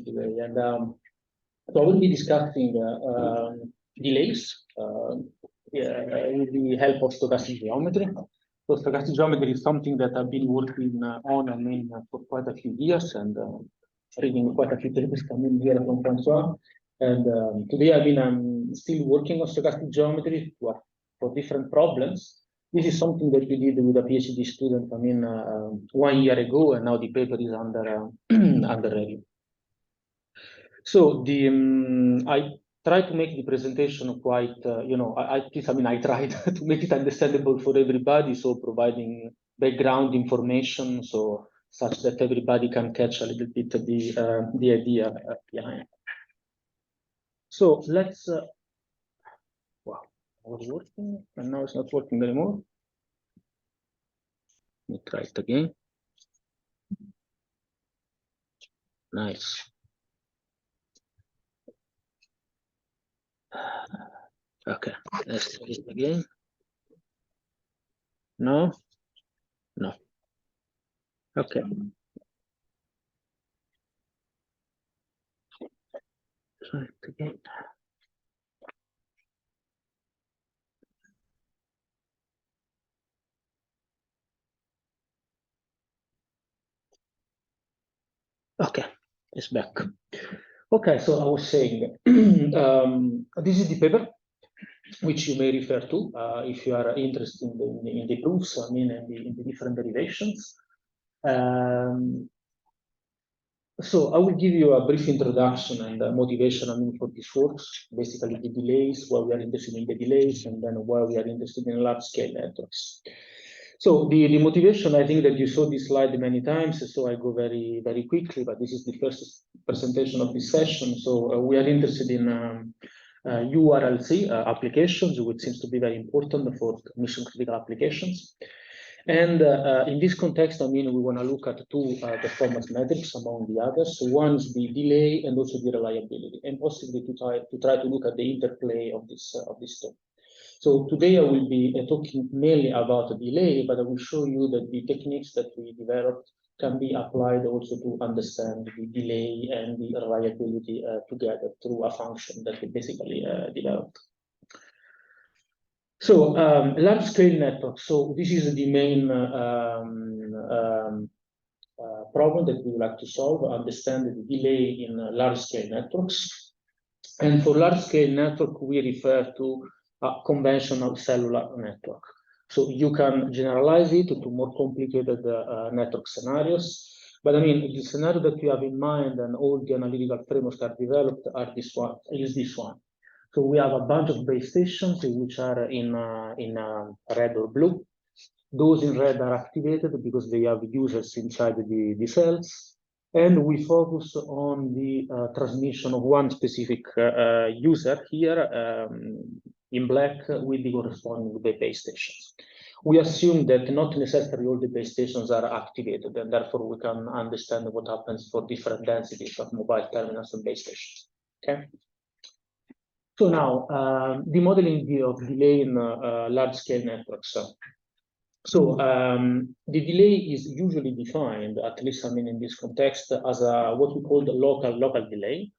today, and so I will be discussing delays with the help of stochastic geometry. So stochastic geometry is something that I've been working on for quite a few years, and reading quite a few papers coming here from François. And today, I'm still working on stochastic geometry for different problems. This is something that we did with a PhD student, 1 year ago, and now the paper is under review. So I try to make the presentation quite, I tried to make it understandable for everybody. So providing background information, so such that everybody can catch a little bit of the idea behind. So let's. Wow, it was working, and now it's not working anymore. Let me try it again. Nice. Okay, let's try it again. No. Okay. Try it again. Okay, it's back. Okay, so I was saying, this is the paper which you may refer to if you are interested in the proofs, in the different derivations. So I will give you a brief introduction and motivation for this works, basically the delays, why we are interested in the delays, and then why we are interested in large-scale networks. So the motivation, I think that you saw this slide many times, so I go very, very quickly, but this is the first presentation of this session. So we are interested in URLC applications, which seems to be very important for mission-critical applications. And in this context, we want to look at two performance metrics among the others. So one is the delay and also the reliability, and possibly to try to look at the interplay of this two. So today I will be talking mainly about the delay, but I will show you that the techniques that we developed can be applied also to understand the delay and the reliability together through a function that we basically developed. So large-scale networks. So this is the main problem that we would like to solve, understand the delay in large-scale networks. And for large-scale network, we refer to a conventional cellular network. So you can generalize it to more complicated network scenarios. But the scenario that you have in mind and all the analytical frameworks are developed are this one. So we have a bunch of base stations which are in red or blue. Those in red are activated because they have users inside the cells. And we focus on the transmission of one specific user here in black with the corresponding base stations. We assume that not necessarily all the base stations are activated, and therefore we can understand what happens for different densities of mobile terminals and base stations. Okay. So now, the modeling of delay in large-scale networks. So the delay is usually defined, at least in this context, as what we call the local delay.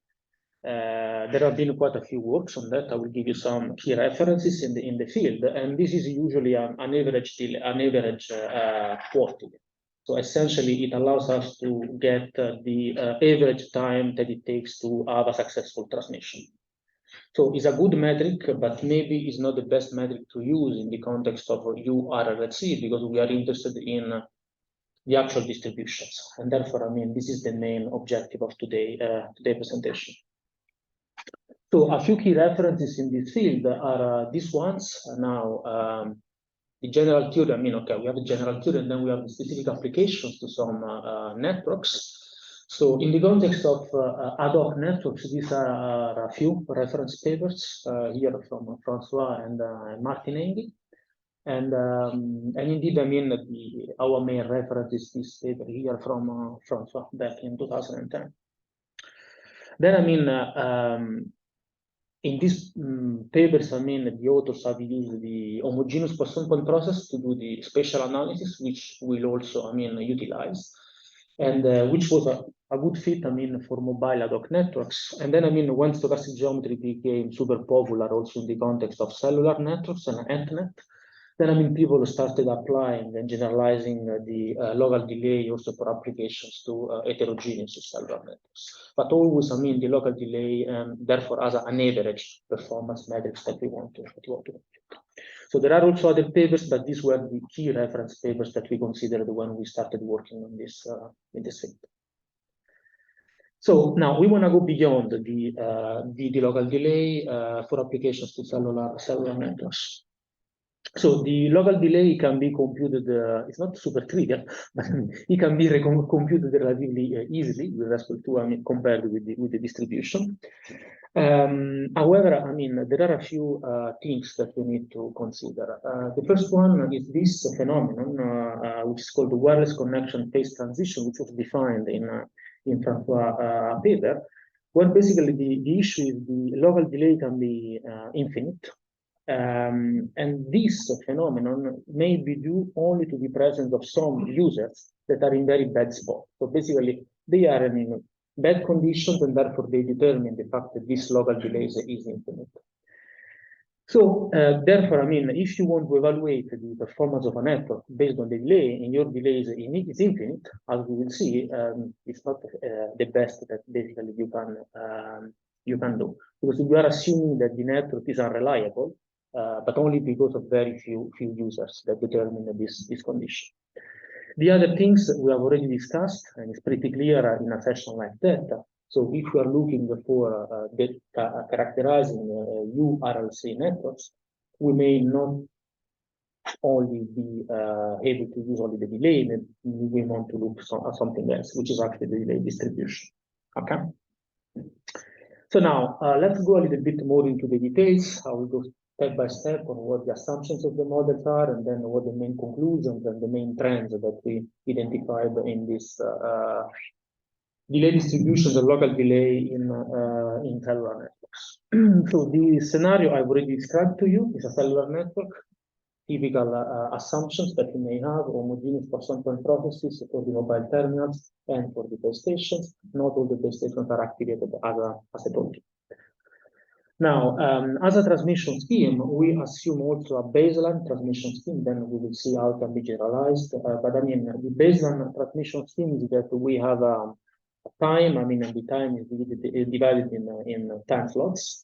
There have been quite a few works on that. I will give you some key references in the field, and this is usually an average delay, an average quantity. So essentially, it allows us to get the average time that it takes to have a successful transmission. So it's a good metric, but maybe it's not the best metric to use in the context of URLC because we are interested in the actual distributions. And therefore, this is the main objective of today's presentation. So a few key references in this field are these ones. Now, the general theory, okay, we have a general theory and then we have the specific applications to some networks. So in the context of ad hoc networks, these are a few reference papers here from François and Martin Enghi. And indeed, our main reference is this paper here from François back in 2010. Then, in these papers, the authors have used the homogeneous Poisson process to do the spatial analysis, which we'll also, utilize, and which was a good fit, I mean, for mobile ad hoc networks. And then, I mean, when stochastic geometry became super popular also in the context of cellular networks and internet, then, I mean, people started applying and generalizing the local delay also for applications to heterogeneous cellular networks. But always, I mean, the local delay, therefore, as an average performance metrics that we want to compute. So there are also other papers, but these were the key reference papers that we considered when we started working on this in this field. So now we want to go beyond the local delay for applications to cellular networks. So the local delay can be computed, it's not super trivial, but it can be computed relatively easily with respect to, I mean, compared with the distribution. However, I mean, there are a few things that we need to consider. The first one is this phenomenon, which is called the wireless connection phase transition, which was defined in François' paper, where basically the issue is the local delay can be infinite. And this phenomenon may be due only to the presence of some users that are in very bad spot. So basically, they are in bad conditions, and therefore they determine the fact that this local delay is infinite. So therefore, I mean, if you want to evaluate the performance of a network based on the delay, and your delay is infinite, as we will see, it's not the best that basically you can do, because you are assuming that the network is unreliable, but only because of very few users that determine this condition. The other things we have already discussed, and it's pretty clear in a session like that. So if you are looking for characterizing URLC networks, we may not only be able to use only the delay, but we want to look at something else, which is actually the delay distribution. Okay. So now let's go a little bit more into the details. I will go step by step on what the assumptions of the models are, and then what the main conclusions and the main trends that we identified in this delay distribution, the local delay in cellular networks. So the scenario I've already described to you is a cellular network. Typical assumptions that you may have: homogeneous percentile processes for the mobile terminals and for the base stations. Not all the base stations are activated as I told you. Now, as a transmission scheme, we assume also a baseline transmission scheme. Then we will see how it can be generalized. But I mean, the baseline transmission scheme is that we have a time. I mean, and the time is divided in time slots.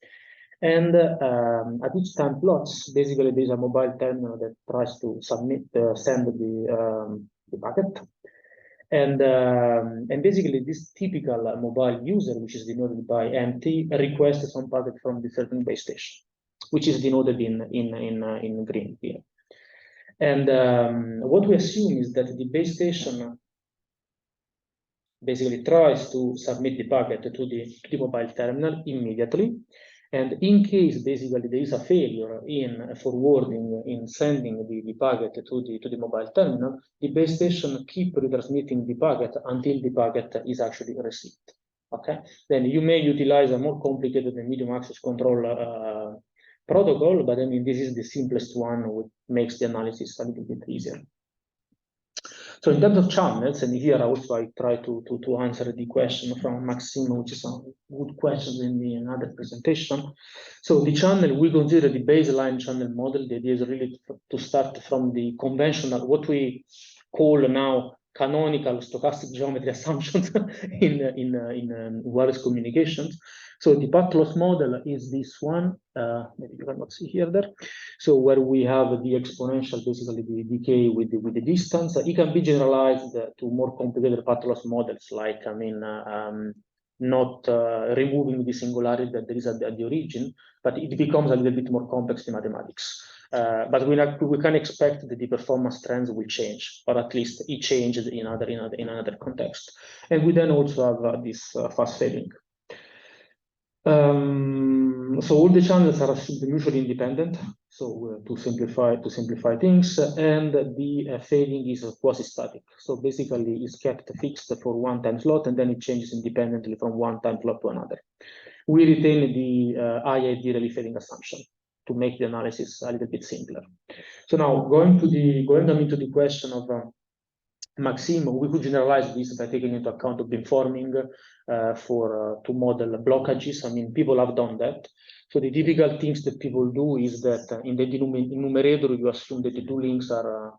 And at each time slots, basically there is a mobile terminal that tries to send the packet. And basically this typical mobile user, which is denoted by MT, requests some packet from the certain base station, which is denoted in green here. And what we assume is that the base station basically tries to submit the packet to the mobile terminal immediately. And in case basically there is a failure in forwarding, in sending the packet to the mobile terminal, the base station keep retransmitting the packet until the packet is actually received. Okay, then you may utilize a more complicated and medium access control protocol, but I mean this is the simplest one, which makes the analysis a little bit easier. So in terms of channels, and here also I try to answer the question from Maxime, which is a good question in another presentation. So the channel, we consider the baseline channel model. The idea is really to start from the conventional, what we call now canonical stochastic geometry assumptions in wireless communications. So the path loss model is this one. Maybe you cannot see here there. So where we have the exponential, basically the decay with the distance. It can be generalized to more complicated path loss models, like I mean, not removing the singularity that there is at the origin, but it becomes a little bit more complex in mathematics. But we can expect that the performance trends will change, or at least it changes in another context. And we then also have this fast fading. So all the channels are mutually independent. So to simplify things, and the fading is quasi-static. So basically, it's kept fixed for one time slot, and then it changes independently from one time slot to another. We retain the IID relief fading assumption to make the analysis a little bit simpler. So now going into the question of Maxime, we could generalize this by taking into account of beamforming to model blockages. I mean, people have done that. So the typical things that people do is that in the numerator, you assume that the two links are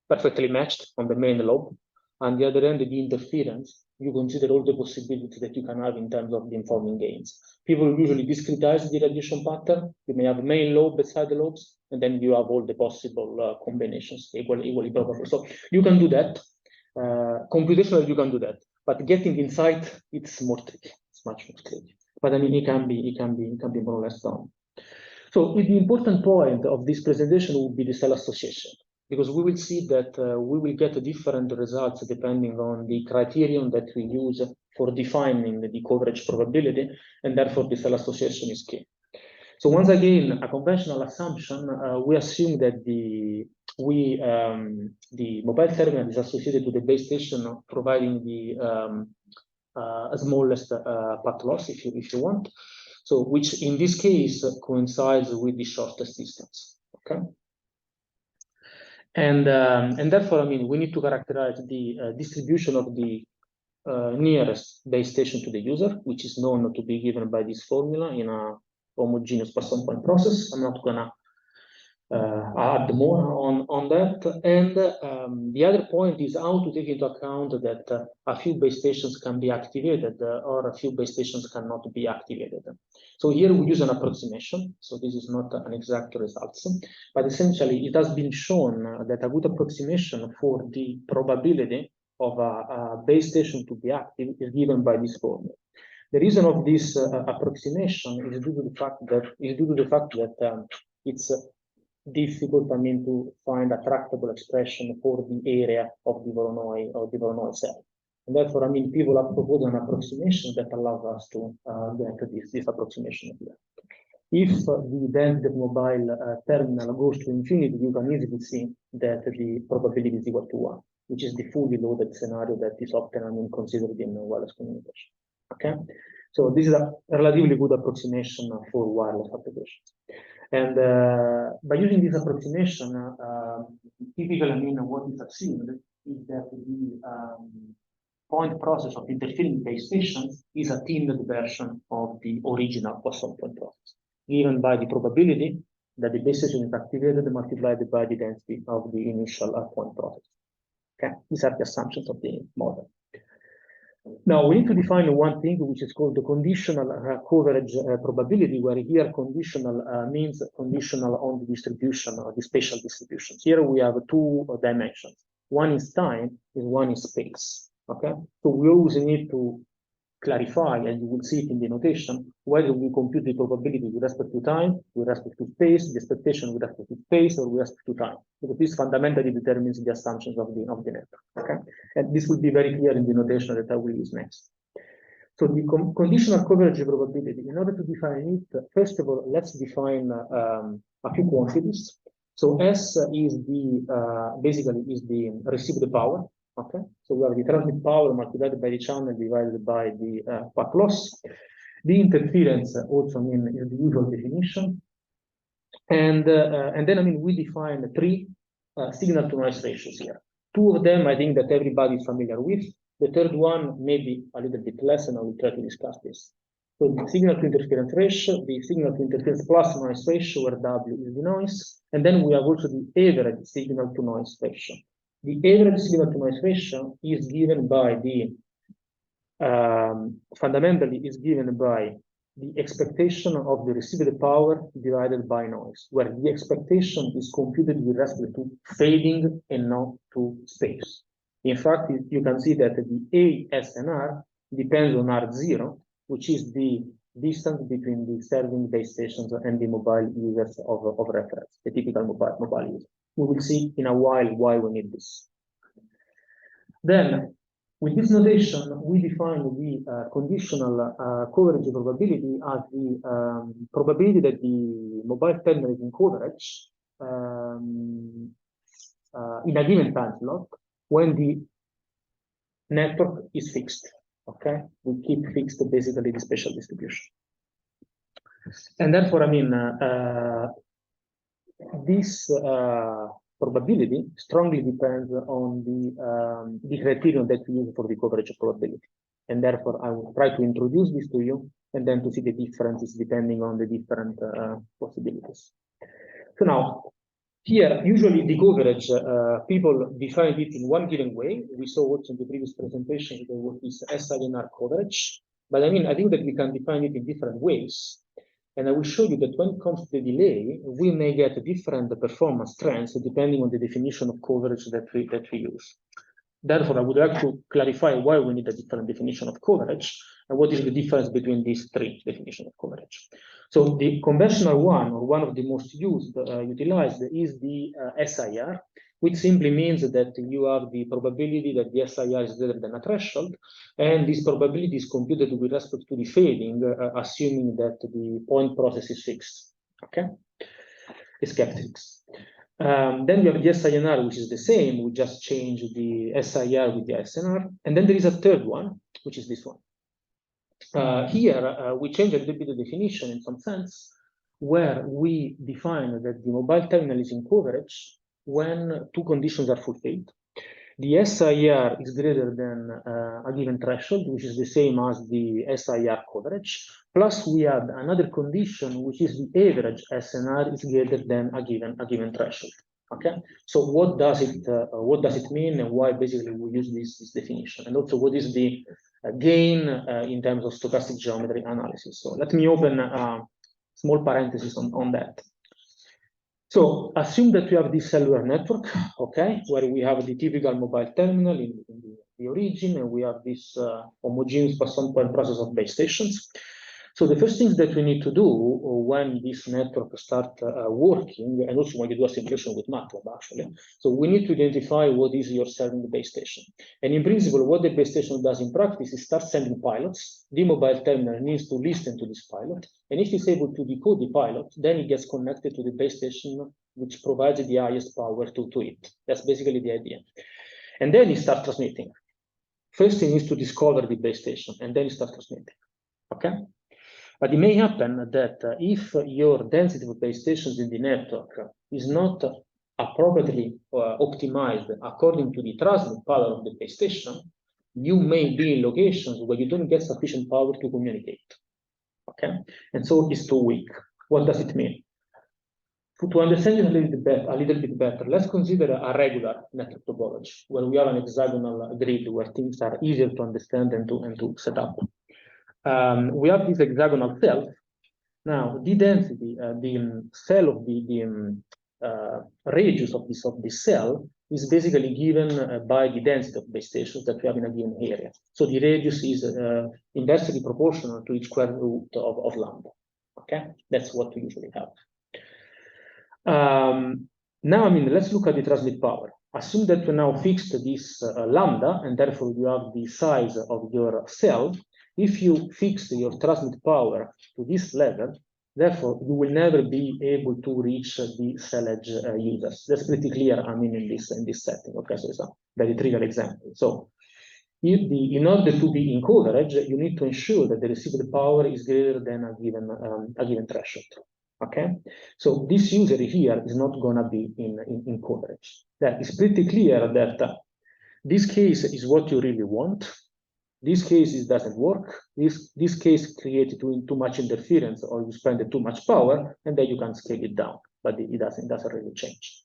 perfectly matched on the main lobe. On the other end, the interference, you consider all the possibilities that you can have in terms of beamforming gains. People usually discretize the radiation pattern. You may have main lobe beside the lobes, and then you have all the possible combinations, equally probable. So you can do that. Computationally, you can do that. But getting inside, it's more tricky. It's much more tricky. But I mean, it can be more or less done. So the important point of this presentation will be the cell association, because we will see that we will get different results depending on the criterion that we use for defining the coverage probability, and therefore the cell association is key. So once again, a conventional assumption, we assume that the mobile terminal is associated to the base station, providing the smallest path loss, if you want. So which in this case coincides with the shortest distance. Okay. And therefore, I mean, we need to characterize the distribution of the nearest base station to the user, which is known to be given by this formula in a homogeneous Poisson point process. I'm not gonna add more on that. And the other point is how to take into account that a few base stations can be activated or a few base stations cannot be activated. So here we use an approximation. So this is not an exact result, but essentially it has been shown that a good approximation for the probability of a base station to be active is given by this formula. The reason of this approximation is due to the fact that it's difficult, I mean, to find a tractable expression for the area of the Voronoi cell. And therefore, I mean, people have proposed an approximation that allows us to get this approximation here. If the density of mobile terminal goes to infinity, you can easily see that the probability is equal to 1, which is the fully loaded scenario that is often, I mean, considered in wireless communication. Okay, so this is a relatively good approximation for wireless applications. And by using this approximation, typically, I mean, what is assumed is that the point process of interfering base stations is a thinned version of the original Poisson point process, given by the probability that the base station is activated multiplied by the density of the initial point process. Okay, these are the assumptions of the model. Now we need to define one thing which is called the conditional coverage probability, where here conditional means conditional on the distribution or the spatial distributions. Here we have two dimensions. One is time and one is space. Okay, so we always need to clarify, and you will see it in the notation, whether we compute the probability with respect to time, with respect to space, the expectation with respect to space, or with respect to time, because this fundamentally determines the assumptions of the network. Okay, and this will be very clear in the notation that I will use next. So the conditional coverage probability, in order to define it, first of all, let's define a few quantities. So S is the basically is the received power. Okay, so we have the transmit power multiplied by the channel divided by the path loss. The interference also, I mean, is the usual definition. And then, I mean, we define three signal to noise ratios here. Two of them, I think that everybody is familiar with. The third one, maybe a little bit less, and I will try to discuss this. So the signal to interference ratio, the signal to interference plus noise ratio, where W is the noise. And then we have also the average signal to noise ratio. The average signal to noise ratio is given by the, fundamentally is given by the expectation of the received power divided by noise, where the expectation is computed with respect to fading and not to space. In fact, you can see that the ASNR depends on R0, which is the distance between the serving base stations and the mobile users of reference, the typical mobile user. We will see in a while why we need this. Then, with this notation, we define the conditional coverage probability as the probability that the mobile terminal is in coverage in a given time slot when the network is fixed. Okay, we keep fixed basically the spatial distribution, and therefore, I mean, this probability strongly depends on the criterion that we use for the coverage probability. And therefore, I will try to introduce this to you and then to see the differences depending on the different possibilities. So now, here, usually the coverage, people define it in one given way. We saw also in the previous presentation there was this SINR coverage. But I mean, I think that we can define it in different ways. And I will show you that when it comes to the delay, we may get different performance trends depending on the definition of coverage that we use. Therefore, I would like to clarify why we need a different definition of coverage and what is the difference between these three definitions of coverage. So the conventional one, or one of the most utilized, is the SIR, which simply means that you have the probability that the SIR is greater than a threshold, and this probability is computed with respect to the fading, assuming that the point process is fixed. Okay, it's kept fixed. Then you have the SINR, which is the same. We just change the SIR with the SNR. And then there is a third one, which is this one. Here, we change a little bit the definition in some sense, where we define that the mobile terminal is in coverage when two conditions are fulfilled. The SIR is greater than a given threshold, which is the same as the SIR coverage. Plus, we add another condition, which is the average SNR is greater than a given threshold. Okay. So what does it mean, and why basically we use this definition, and also what is the gain in terms of stochastic geometry analysis? So let me open a small parenthesis on that. So assume that we have this cellular network, okay, where we have the typical mobile terminal in the origin, and we have this homogeneous Poisson point process of base stations. So the first things that we need to do when this network starts working, and also when you do a simulation with MATLAB, actually, so we need to identify what is your serving base station. And in principle, what the base station does in practice is start sending pilots. The mobile terminal needs to listen to this pilot, and if it's able to decode the pilot, then it gets connected to the base station, which provides the highest power to it. That's basically the idea. And then it starts transmitting. First, it needs to discover the base station, and then it starts transmitting. Okay? But it may happen that if your density of base stations in the network is not appropriately optimized according to the transmit power of the base station, you may be in locations where you don't get sufficient power to communicate. Okay, and so it's too weak. What does it mean? To understand it a little bit better, let's consider a regular network topology where we have an hexagonal grid where things are easier to understand and to set up. We have this hexagonal cell. Now, the density, the cell of the radius of this cell is basically given by the density of base stations that we have in a given area. So the radius is inversely proportional to each square root of lambda. Okay, that's what we usually have. Now, I mean, let's look at the transmit power. Assume that we now fixed this lambda, and therefore you have the size of your cell. If you fix your transmit power to this level, therefore you will never be able to reach the cell edge users. That's pretty clear, I mean, in this setting. Okay, so it's a very trivial example. So in order to be in coverage, you need to ensure that the received power is greater than a given threshold. Okay, so this user here is not going to be in coverage. That is pretty clear that this case is what you really want. This case doesn't work. This case creates too much interference, or you spend too much power, and then you can scale it down. But it doesn't really change.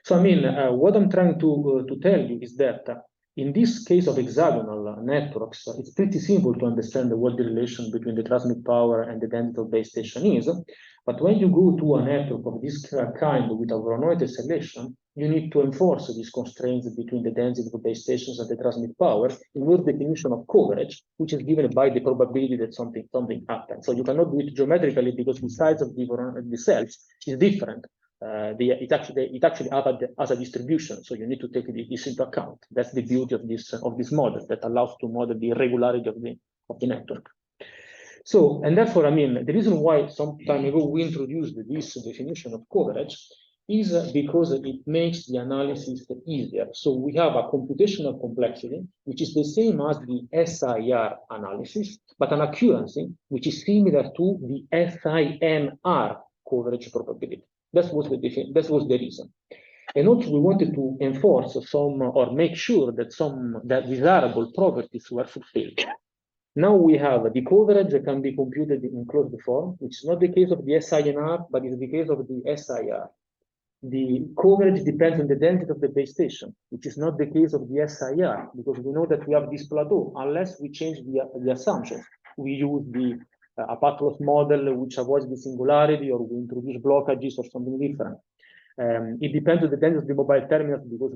So I mean, what I'm trying to tell you is that in this case of hexagonal networks, it's pretty simple to understand what the relation between the transmit power and the density of base station is. But when you go to a network of this kind with a Voronoi tessellation, you need to enforce these constraints between the density of base stations and the transmit power in your definition of coverage, which is given by the probability that something happens. So you cannot do it geometrically because the size of the cells is different. It actually has a distribution, so you need to take this into account. That's the beauty of this model that allows to model the irregularity of the network. So, and therefore, I mean, the reason why some time ago we introduced this definition of coverage is because it makes the analysis easier. So we have a computational complexity, which is the same as the SIR analysis, but an accuracy which is similar to the SINR coverage probability. That was the reason. And also we wanted to enforce some or make sure that that desirable properties were fulfilled. Now we have the coverage that can be computed in closed form, which is not the case of the SINR, but is the case of the SIR. The coverage depends on the density of the base station, which is not the case of the SIR, because we know that we have this plateau, unless we change the assumptions. We use the Apatlos model, which avoids the singularity, or we introduce blockages or something different. It depends on the density of the mobile terminals, because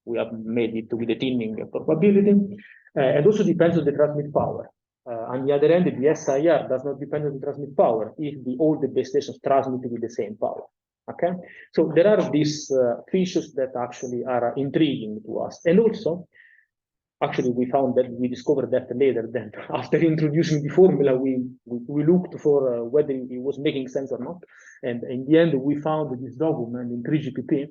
we have made it with the thinning probability. And also depends on the transmit power. On the other end, the SIR does not depend on the transmit power if all the base stations transmit with the same power. Okay, so there are these features that actually are intriguing to us. And also, actually, we found that we discovered that later, then after introducing the formula, we looked for whether it was making sense or not. And in the end, we found this document in 3GPP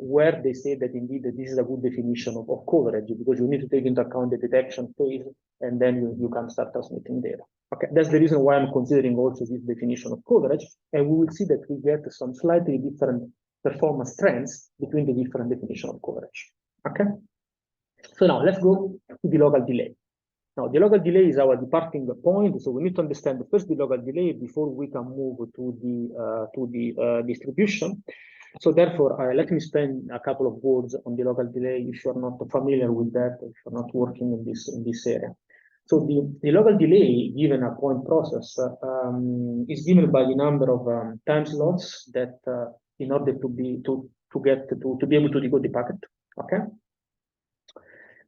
where they say that indeed that this is a good definition of coverage, because you need to take into account the detection phase, and then you can start transmitting data. Okay, that's the reason why I'm considering also this definition of coverage, and we will see that we get some slightly different performance trends between the different definitions of coverage. Okay, so now let's go to the local delay. Now, the local delay is our departing point, so we need to understand first the local delay before we can move to the distribution. So therefore, let me spend a couple of words on the local delay if you're not familiar with that, if you're not working in this area. So the local delay given a point process is given by the number of time slots that in order to be able to decode the packet. Okay.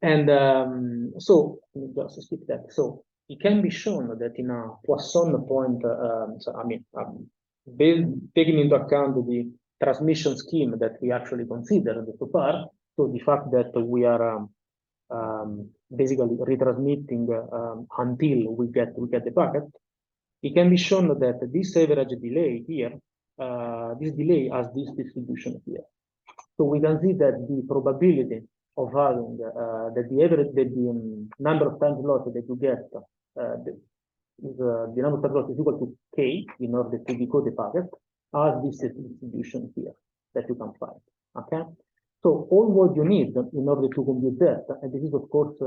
And so let me just skip that. So it can be shown that in a Poisson point, taking into account the transmission scheme that we actually considered so far, so the fact that we are basically retransmitting until we get the packet, it can be shown that this average delay here, this delay has this distribution here. So we can see that the probability of having the number of time slots that you get the number of time slots is equal to k in order to decode the packet, as this distribution here that you can find. Okay, so all what you need in order to compute that, and this is of course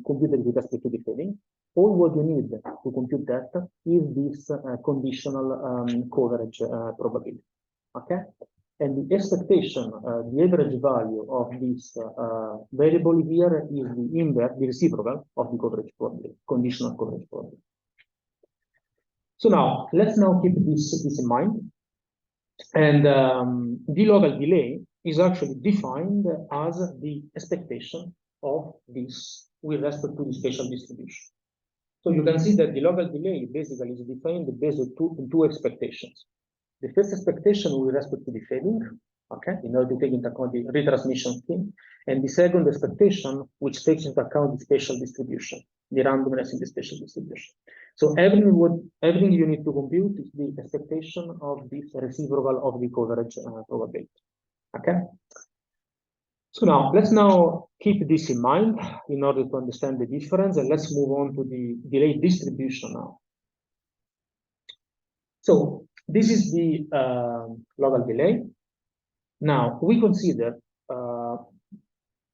computed with respect to the decoding, all what you need to compute that is this conditional coverage probability. Okay, and the expectation, the average value of this variable here is the reciprocal of the coverage probability, conditional coverage probability. So now let's keep this in mind. And the local delay is actually defined as the expectation of this with respect to the spatial distribution. So you can see that the local delay basically is defined based on two expectations. The first expectation with respect to the fading, okay, in order to take into account the retransmission scheme, and the second expectation, which takes into account the spatial distribution, the randomness in the spatial distribution. So everything you need to compute is the expectation of this reciprocal of the coverage probability. Okay. So now let's keep this in mind in order to understand the difference, and let's move on to the delay distribution now. So this is the local delay. Now we consider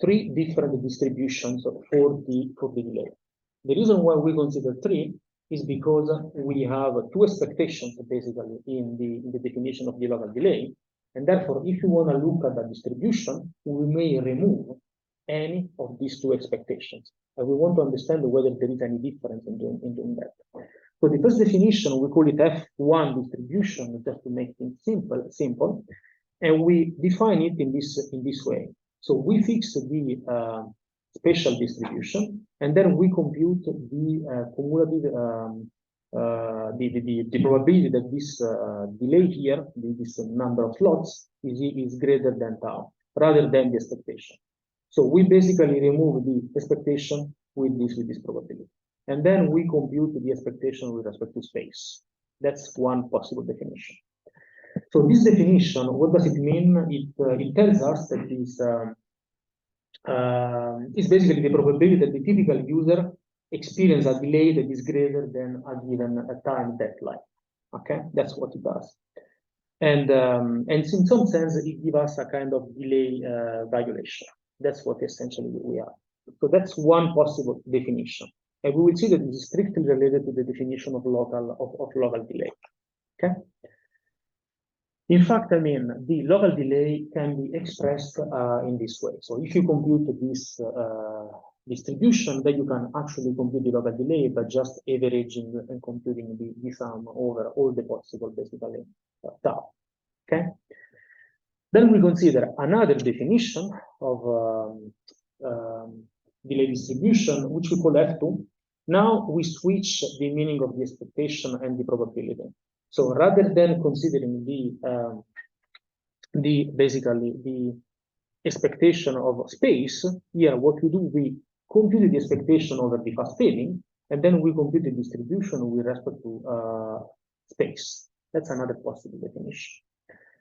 three different distributions for the delay. The reason why we consider three is because we have two expectations basically in the definition of the local delay, and therefore if you want to look at the distribution, we may remove any of these two expectations, and we want to understand whether there is any difference in doing that. So the first definition, we call it F1 distribution, just to make things simple, and we define it in this way. So we fix the spatial distribution, and then we compute the cumulative the probability that this delay here, this number of slots, is greater than tau, rather than the expectation. So we basically remove the expectation with this probability. And then we compute the expectation with respect to space. That's one possible definition. So this definition, what does it mean? It tells us that this is basically the probability that the typical user experiences a delay that is greater than a given time deadline. Okay, that's what it does. And in some sense, it gives us a kind of delay violation. That's what essentially we are. So that's one possible definition. And we will see that this is strictly related to the definition of local delay. Okay. In fact, I mean, the local delay can be expressed in this way. So if you compute this distribution, then you can actually compute the local delay by just averaging and computing the sum over all the possible, basically, tau. Okay. Then we consider another definition of delay distribution, which we call F2. Now we switch the meaning of the expectation and the probability. So rather than considering basically the expectation of space, here what we do, we compute the expectation over the fast fading, and then we compute the distribution with respect to space. That's another possible definition.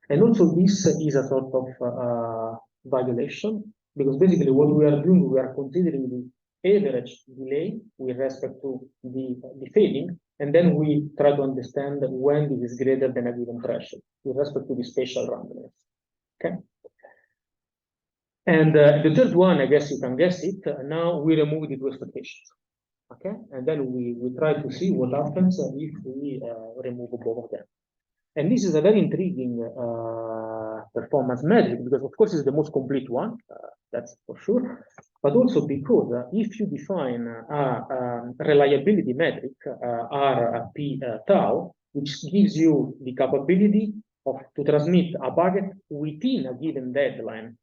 And also this is a sort of violation, because basically what we are doing, we are considering the average delay with respect to the fading, and then we try to understand when this is greater than a given threshold with respect to the spatial randomness. Okay. And the third one, I guess you can guess it. Now we remove the two expectations. Okay, and then we try to see what happens if we remove both of them. And this is a very intriguing performance metric, because of course it's the most complete one, that's for sure, but also because if you define a reliability metric, RP tau, which gives you the capability to transmit a packet within a given deadline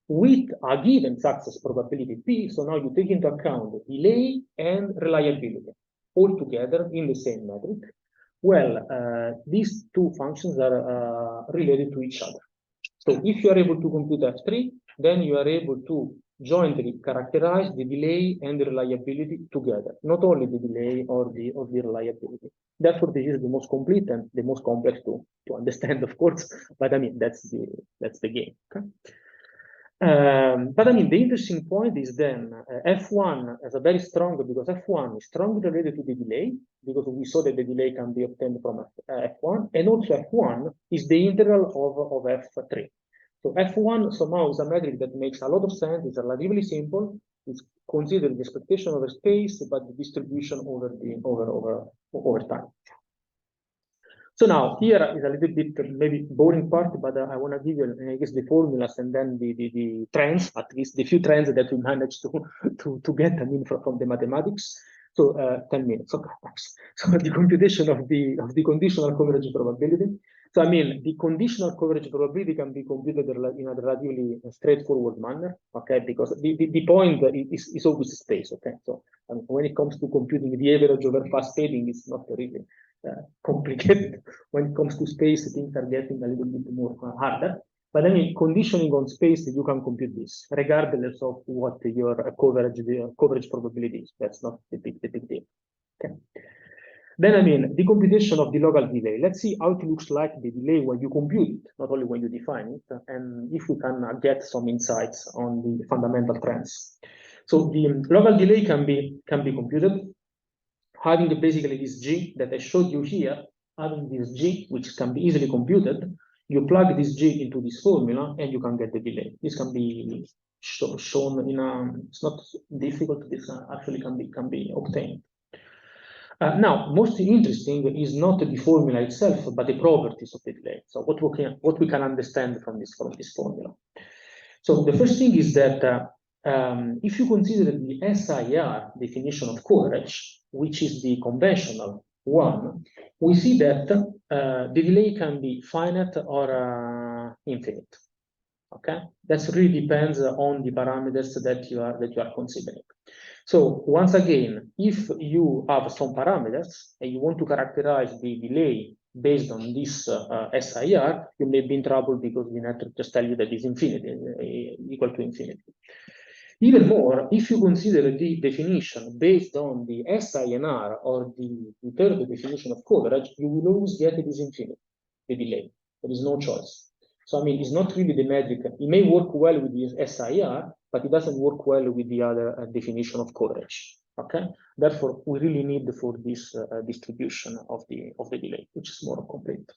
with a given success probability P, so now you take into account delay and reliability all together in the same metric. Well, these two functions are related to each other. So if you are able to compute F3, then you are able to jointly characterize the delay and the reliability together, not only the delay or the reliability. Therefore, this is the most complete and the most complex to understand, of course. But I mean, that's the game. Okay? But I mean, the interesting point is then F1 is a very strong, because F1 is strongly related to the delay, because we saw that the delay can be obtained from F1, and also F1 is the integral of F3. So F1 somehow is a metric that makes a lot of sense. It's relatively simple. It's considered the expectation over space, but the distribution over time. So now here is a little bit maybe boring part, but I want to give you, I guess, the formulas and then the trends, at least the few trends that we managed to get, I mean, from the mathematics. So 10 minutes. Okay, thanks. So the computation of the conditional coverage probability. So I mean, the conditional coverage probability can be computed in a relatively straightforward manner. Okay, because the point is always space. Okay, so I mean, when it comes to computing the average over fast fading, it's not really complicated. When it comes to space, things are getting a little bit more harder. But I mean, conditioning on space, you can compute this regardless of what your coverage probability is. That's not the big deal. Okay. Then I mean, the computation of the local delay. Let's see how it looks like the delay when you compute it, not only when you define it, and if we can get some insights on the fundamental trends. So the local delay can be computed having basically this G that I showed you here, having this G, which can be easily computed. You plug this G into this formula and you can get the delay. This can be shown in a, it's not difficult, this actually can be obtained. Now, most interesting is not the formula itself, but the properties of the delay. So what we can understand from this formula. So the first thing is that if you consider the SIR definition of coverage, which is the conventional one, we see that the delay can be finite or infinite. Okay, that really depends on the parameters that you are considering. So once again, if you have some parameters and you want to characterize the delay based on this SIR, you may be in trouble because the network just tell you that it's infinity, equal to infinity. Even more, if you consider the definition based on the SINR or the third definition of coverage, you will always get it is infinite, the delay. There is no choice. So I mean, it's not really the metric. It may work well with the SIR, but it doesn't work well with the other definition of coverage. Okay. Therefore, we really need for this distribution of the delay, which is more complete.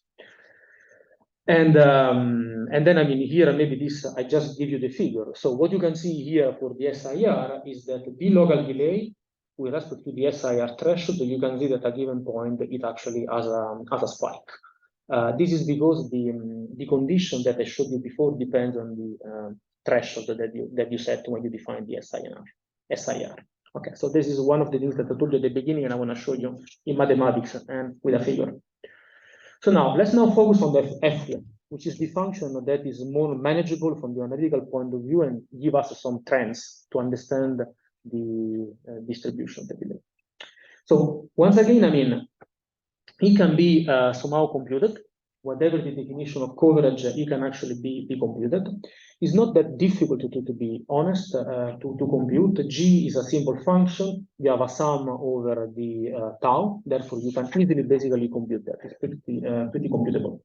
And then, I mean, here, maybe this, I just give you the figure. So what you can see here for the SIR is that the local delay with respect to the SIR threshold, you can see that at a given point, it actually has a spike. This is because the condition that I showed you before depends on the threshold that you set when you define the SIR. Okay, so this is one of the things that I told you at the beginning, and I want to show you in mathematics and with a figure. So now let's focus on the F1, which is the function that is more manageable from the analytical point of view and give us some trends to understand the distribution of the delay. So once again, I mean, it can be somehow computed. Whatever the definition of coverage, it can actually be computed. It's not that difficult to be honest to compute. G is a simple function. You have a sum over the tau. Therefore, you can easily basically compute that. It's pretty computable.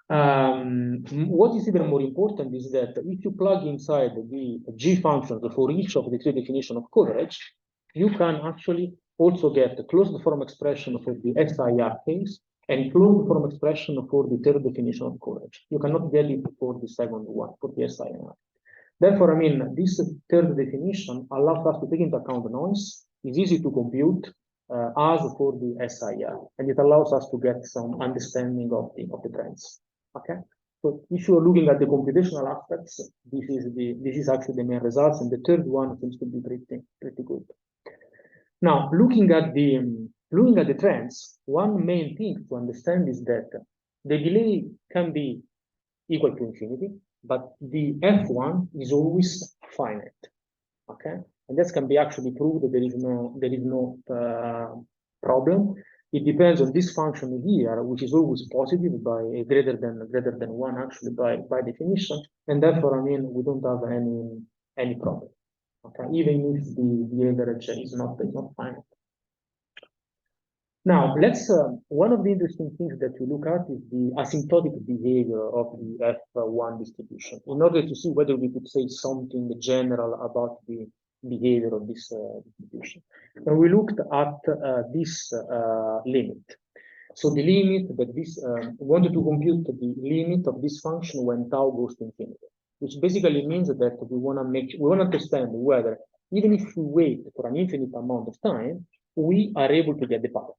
What is even more important is that if you plug inside the G functions for each of the three definitions of coverage, you can actually also get a closed form expression for the SIR case and closed form expression for the third definition of coverage. You cannot get it for the second one, for the SIR. Therefore, I mean, this third definition allows us to take into account the noise. It's easy to compute as for the SIR, and it allows us to get some understanding of the trends. Okay, so if you are looking at the computational aspects, this is actually the main results, and the third one seems to be pretty good. Now, looking at the trends, one main thing to understand is that the delay can be equal to infinity, but the F1 is always finite. Okay, and this can be actually proved that there is no problem. It depends on this function here, which is always positive by greater than one actually by definition, and therefore I mean we don't have any problem. Okay, even if the average is not finite. Now, let's, one of the interesting things that we look at is the asymptotic behavior of the F1 distribution, in order to see whether we could say something general about the behavior of this distribution. And we looked at this limit. So the limit that this, we wanted to compute the limit of this function when tau goes to infinity, which basically means that we want to understand whether, even if we wait for an infinite amount of time, we are able to get the packet,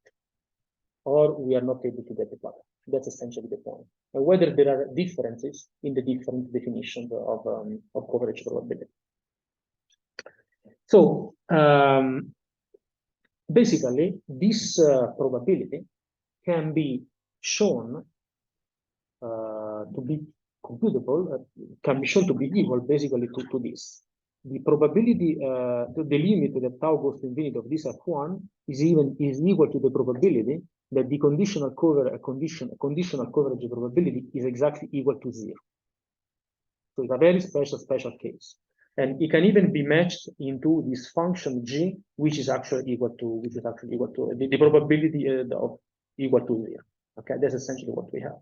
or we are not able to get the packet. That's essentially the point. And whether there are differences in the different definitions of coverage probability. So basically, this probability can be shown to be computable, can be shown to be equal basically to this. The probability, the limit that tau goes to infinity of this F1 is equal to the probability that the conditional coverage probability is exactly equal to 0. So it's a very special case, and it can even be matched into this function g, which is actually equal to the probability of equal to 0. Okay, that's essentially what we have.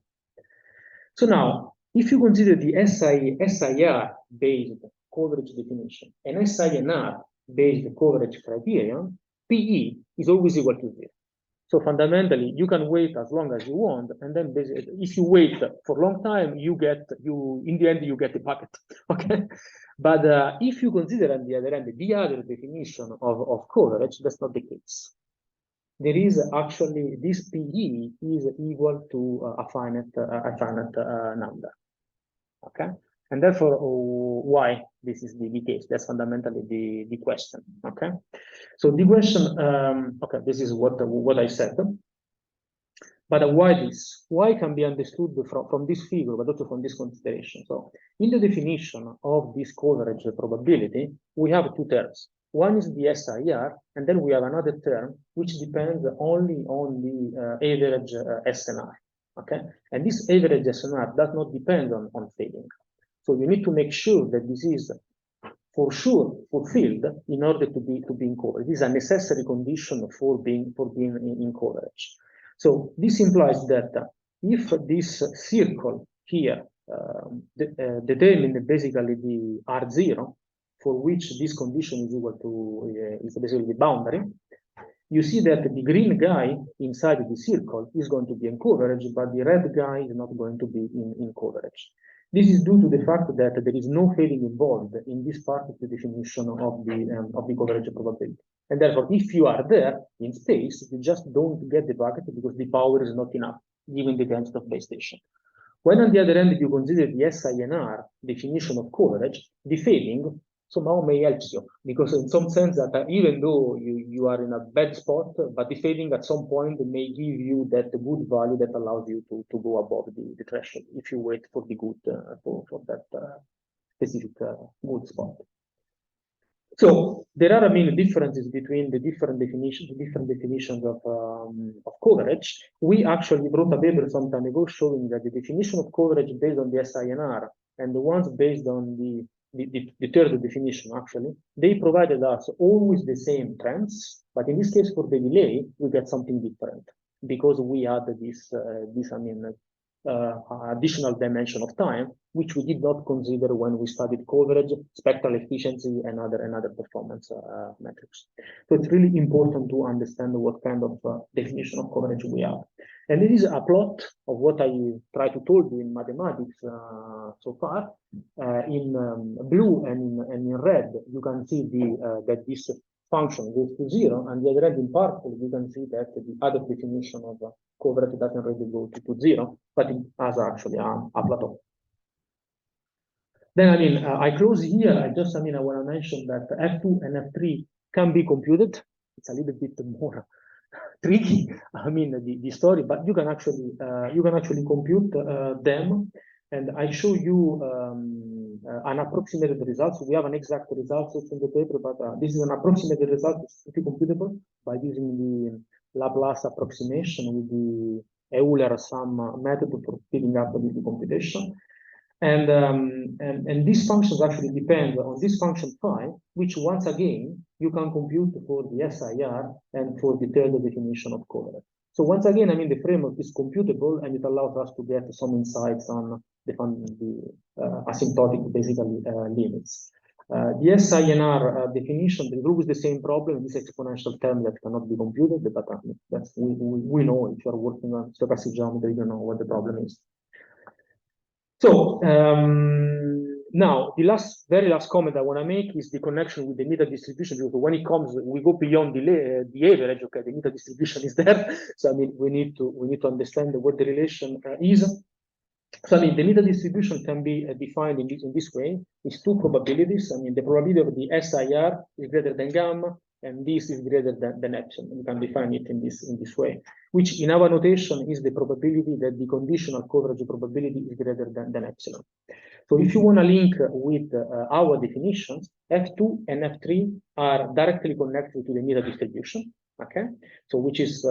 So now, if you consider the SIR-based coverage definition and SINR-based coverage criterion, PE is always equal to 0. So fundamentally, you can wait as long as you want, and then basically, if you wait for a long time, in the end you get the packet. Okay, but if you consider on the other end the other definition of coverage, that's not the case. There is actually this PE is equal to a finite number. Okay, and therefore, why this is the case? That's fundamentally the question. Okay, so the question. Okay, this is what I said. But why this? Why can be understood from this figure, but also from this consideration. So, in the definition of this coverage probability, we have two terms. One is the SIR, and then we have another term which depends only on the average SNR. Okay, and this average SNR does not depend on fading. So you need to make sure that this is for sure fulfilled in order to be in coverage. This is a necessary condition for being in coverage. So this implies that if this circle here determines basically the R0, for which this condition is equal to is basically the boundary, you see that the green guy inside the circle is going to be in coverage, but the red guy is not going to be in coverage. This is due to the fact that there is no fading involved in this part of the definition of the coverage probability. And therefore, if you are there in space, you just don't get the bucket because the power is not enough, given the density of base station. When on the other hand, you consider the SINR definition of coverage, the fading somehow may help you, because in some sense that even though you are in a bad spot, but the fading at some point may give you that good value that allows you to go above the threshold if you wait for the good, for that specific good spot. So there are, I mean, differences between the different definitions of coverage. We actually wrote a paper some time ago showing that the definition of coverage based on the SINR and the ones based on the third definition, actually, they provided us always the same trends, but in this case for the delay, we get something different because we had this additional dimension of time, which we did not consider when we studied coverage, spectral efficiency, and other performance metrics. So it's really important to understand what kind of definition of coverage we have. And it is a plot of what I try to told you in mathematics so far. In blue and in red, you can see that this function goes to 0, and the other end in purple, you can see that the other definition of coverage doesn't really go to 0, but it has actually a plateau. Then, I mean, I close here. I want to mention that F2 and F3 can be computed. It's a little bit more tricky, I mean, the story, but you can actually compute them. And I show you an approximated result. So we have an exact result in the paper, but this is an approximated result. It's pretty computable by using the Laplace approximation with the Euler sum method for speeding up the computation. And these functions actually depend on this function phi, which once again you can compute for the SIR and for the third definition of coverage. So once again, I mean, the framework is computable and it allows us to get some insights on the asymptotic, basically, limits. The SINR definition, they do the same problem, this exponential term that cannot be computed, but that's, we know if you're working on stochastic geometry, you know what the problem is. So now the very last comment I want to make is the connection with the meta distribution. Because when it comes, we go beyond the average. Okay, the meta distribution is there. So I mean, we need to understand what the relation is. So I mean, the meta distribution can be defined in this way. It's two probabilities. I mean, the probability of the SIR is greater than gamma, and this is greater than epsilon. We can define it in this way, which in our notation is the probability that the conditional coverage probability is greater than epsilon. So if you want to link with our definitions, F2 and F3 are directly connected to the meta distribution. Okay, so which is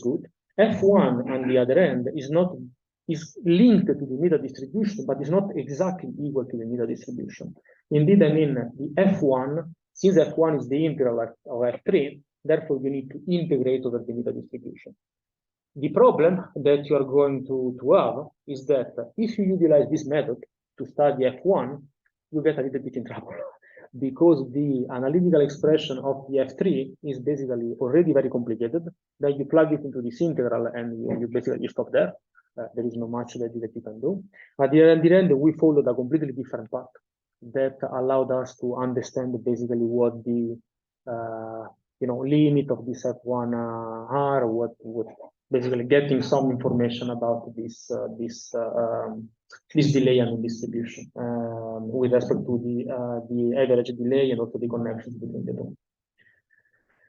good. F1 on the other end is linked to the meta distribution, but is not exactly equal to the meta distribution. Indeed, I mean the F1. Since F1 is the integral of F3, therefore you need to integrate over the meta distribution. The problem that you are going to have is that if you utilize this method to study F1, you get a little bit in trouble because the analytical expression of the F3 is basically already very complicated. Then you plug it into this integral and you basically stop there. There is not much that you can do. At the end, we followed a completely different path that allowed us to understand basically what the limit of this F1 are, what basically getting some information about this delay and distribution with respect to the average delay and also the connections between the two.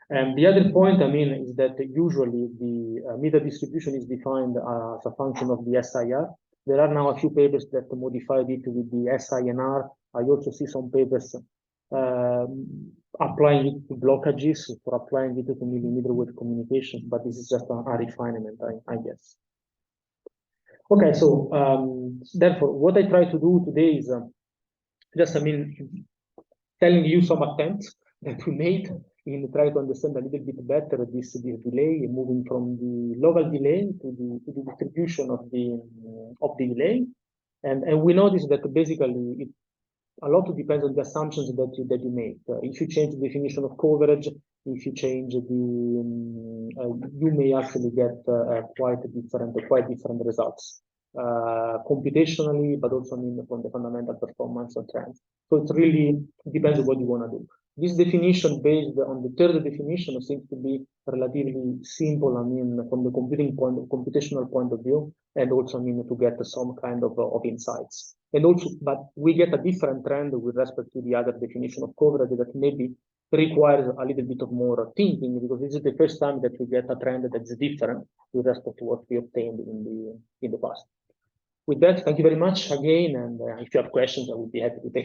And the other point, I mean, is that usually the meta distribution is defined as a function of the SIR. There are now a few papers that modified it with the SINR. I also see some papers applying it to blockages, for applying it to millimeter wave communications, but this is just a refinement, I guess. Okay, so therefore, what I try to do today is just, I mean, telling you some attempts that we made in trying to understand a little bit better this delay, moving from the local delay to the distribution of the delay, and we noticed that basically a lot depends on the assumptions that you make. If you change the definition of coverage, if you change the, you may actually get quite different results, computationally, but also from the fundamental performance of trends. So it really depends on what you want to do. This definition, based on the third definition, seems to be relatively simple. I mean, from the computational point of view, and also, I mean, to get some kind of insights. And also, but we get a different trend with respect to the other definition of coverage that maybe requires a little bit of more thinking, because this is the first time that we get a trend that is different with respect to what we obtained in the past. With that, thank you very much again, and if you have questions, I would be happy to take.